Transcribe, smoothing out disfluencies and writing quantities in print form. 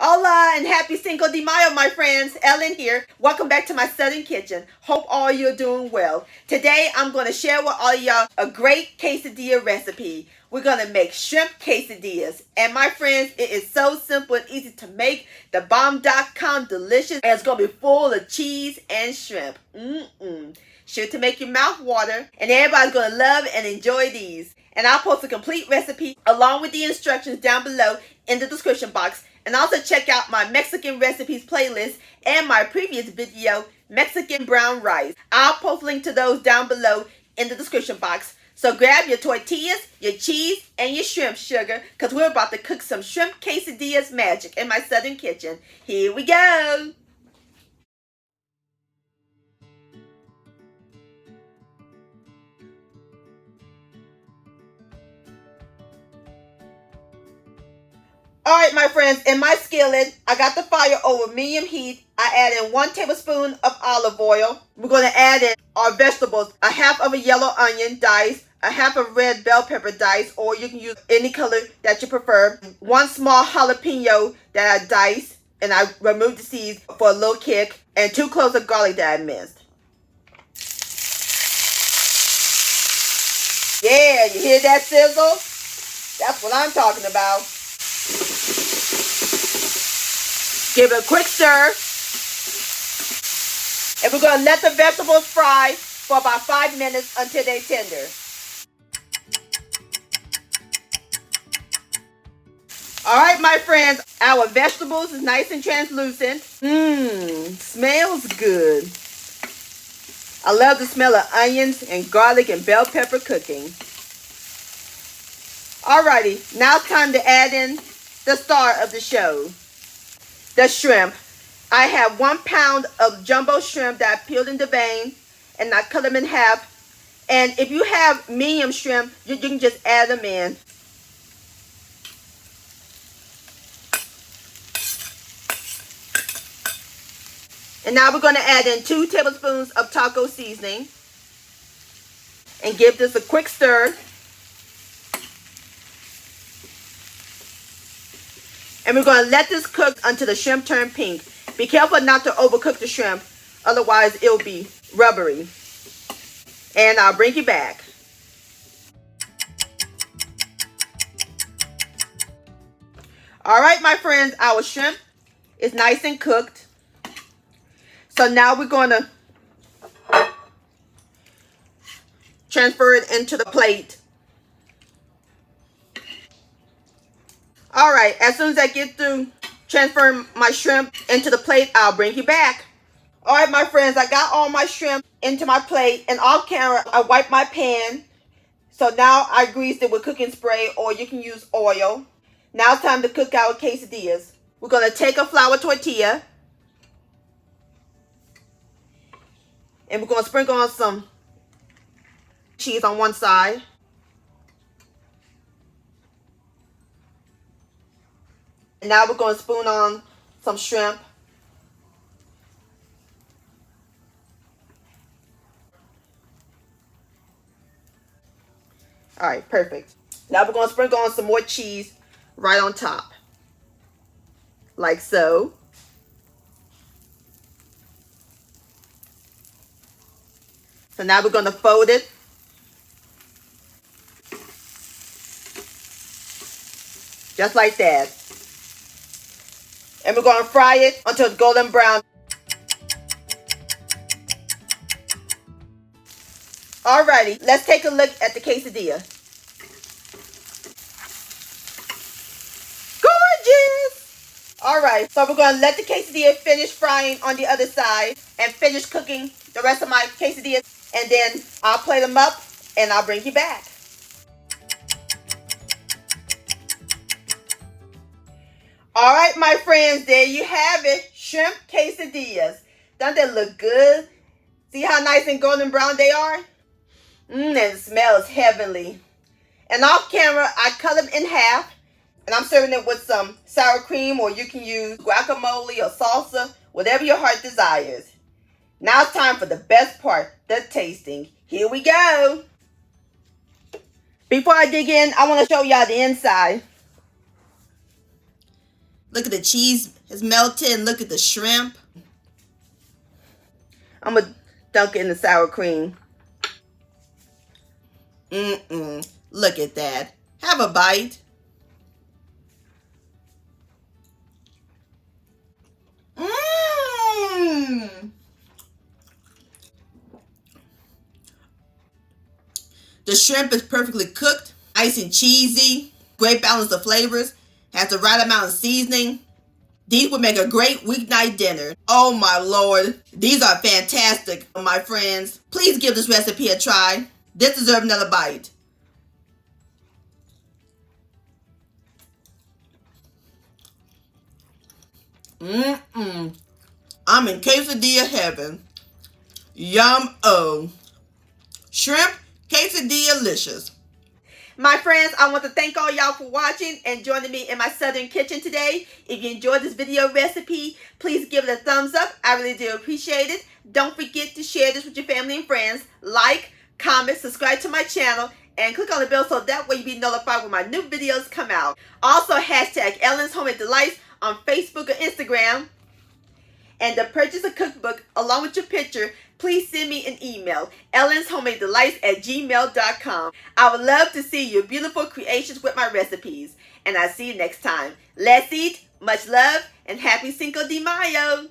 Hola and happy Cinco de Mayo, my friends. Ellen here. Welcome back to my Southern Kitchen. Hope all you're doing well. Today, I'm going to share with all y'all a great quesadilla recipe. We're going to make shrimp quesadillas. And my friends, it is so simple and easy to make. The bomb.com delicious. And it's going to be full of cheese and shrimp. Sure to make your mouth water. And everybody's going to love and enjoy these. And I'll post a complete recipe along with the instructions down below in the description box. And also check out my Mexican recipes playlist and my previous video, Mexican brown rice. I'll post a link to those down below in the description box. So grab your tortillas, your cheese, and your shrimp sugar, because we're about to cook some shrimp quesadillas magic in my Southern kitchen. Here we go. Alright, my friends, in my skillet, I got the fire over medium heat. I add in 1 tablespoon of olive oil. We're going to add in our vegetables. A half of a yellow onion diced, a half of red bell pepper diced, or you can use any color that you prefer. 1 small jalapeno that I diced, and I removed the seeds for a little kick. And 2 cloves of garlic that I minced. Yeah, you hear that sizzle? That's what I'm talking about. Give it a quick stir. And we're going to let the vegetables fry for about 5 minutes until they're tender. Alright, my friends, our vegetables is nice and translucent. Smells good. I love the smell of onions and garlic and bell pepper cooking. Alrighty, now it's time to add in the star of the show. The shrimp. I have 1 pound of jumbo shrimp that I peeled and deveined, and I cut them in half. And if you have medium shrimp, you can just add them in. And now we're going to add in 2 tablespoons of taco seasoning. And give this a quick stir. And we're going to let this cook until the shrimp turn pink. Be careful not to overcook the shrimp, otherwise it'll be rubbery. And I'll bring you back. Alright, my friends, our shrimp is nice and cooked. So now we're going to transfer it into the plate. Alright, as soon as I get through transferring my shrimp into the plate, I'll bring you back. Alright, my friends, I got all my shrimp into my plate, and off camera, I wiped my pan. So now I greased it with cooking spray, or you can use oil. Now it's time to cook our quesadillas. We're going to take a flour tortilla, and we're going to sprinkle on some cheese on one side. And now we're going to spoon on some shrimp. Alright, perfect. Now we're going to sprinkle on some more cheese right on top. Like so. So now we're going to fold it. Just like that. And we're going to fry it until it's golden brown. Alrighty, let's take a look at the quesadilla. Gorgeous! Alright, so we're going to let the quesadilla finish frying on the other side and finish cooking the rest of my quesadillas. And then I'll plate them up and I'll bring you back. Alright, my friends, there you have it. Shrimp quesadillas. Don't they look good? See how nice and golden brown they are? And it smells heavenly. And off camera, I cut them in half. And I'm serving it with some sour cream, or you can use guacamole or salsa, whatever your heart desires. Now it's time for the best part, the tasting. Here we go. Before I dig in, I want to show y'all the inside. Look at the cheese is melted and look at the shrimp. I'm going to dunk it in the sour cream. Look at that. Have a bite. The shrimp is perfectly cooked, nice and cheesy, great balance of flavors, has the right amount of seasoning. These would make a great weeknight dinner. Oh my Lord, these are fantastic, my friends. Please give this recipe a try. This deserves another bite. I'm in quesadilla heaven. Yum-o. Shrimp quesadilla-licious. My friends, I want to thank all y'all for watching and joining me in my southern kitchen today. If you enjoyed this video recipe, please give it a thumbs up. I really do appreciate it. Don't forget to share this with your family and friends. Like, comment, subscribe to my channel, and click on the bell so that way you'll be notified when my new videos come out. Also, hashtag Ellen's Homemade Delights on Facebook or Instagram. And to purchase a cookbook along with your picture, please send me an email, ellenshomemadeDelights@gmail.com. I would love to see your beautiful creations with my recipes. And I'll see you next time. Let's eat, much love, and happy Cinco de Mayo.